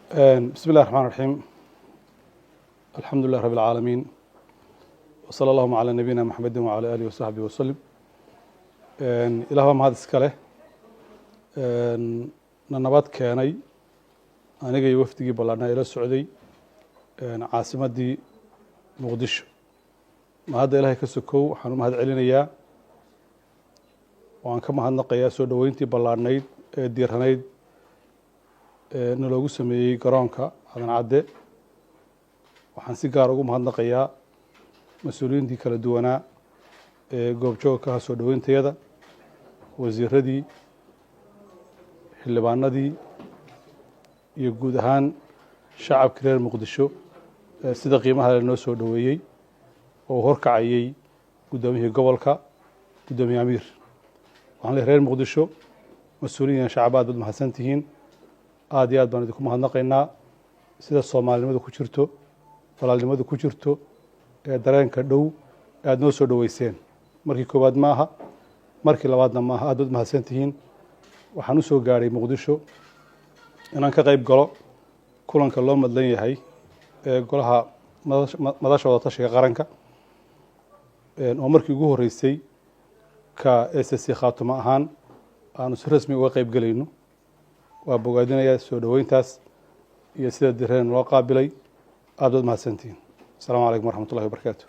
بسم الله الرحمن الرحيم. الحمد لله رب العالمين، وصلى اللهم على نبينا محمد وعلى آله وصحبه وسلم. إلهي mahad iska leh na nabad keenay aniga iyo wafdigii ballaarnaa ila socday caasimaddii muqdisho. mahadda ilaahay ka sokow waxaan u mahad celinayaa waan ka mahadnaqayaa soo dhoweyntii ballaarnayd ee diiranayd na loogu sameeyey garoonka Aadan Cadde. waxaan si gaar ugu mahadnaqayaa mas-uuliyiintii kala duwanaa ee goobjoogka ah soo dhoweyntayada, wasiiradii, xildhibaanadii iyo guud ahaan shacabkii reer muqdisho sida qiimaha leh noo soo dhoweeyey oo horkacayay guddoomiyihii gobolka, guddoomiye amiir. waxaan leeyahay reer muqdisho, mas-uuliyiin shacab aad baad mahadsan tihiin. aad iyo aad baan idinku mahadnaqaynaa sida soomaalinimadu ku jirto, walaalnimadu ku jirto, ee dareenka dhow aad noo soo dhoweyseen. markii koowaad ma aha, markii labaadna ma aha. aad baad mahadsan tihiin. waxaan u soo gaadhay muqdisho inaan ka qayb galo kulanka loo madlan yahay ee golaha madasha wada tashiga qaranka oo markii ugu horreysay ka SSC khaatumo ahaan aanu si rasmi uga qayb gelayno. waa bogaadinayaa soo dhoweyntaas iyo sida direen loo qaabilay. aad baad mahadsantihiin. asalaamu calaykum waraxmatullahi wabarakaatu.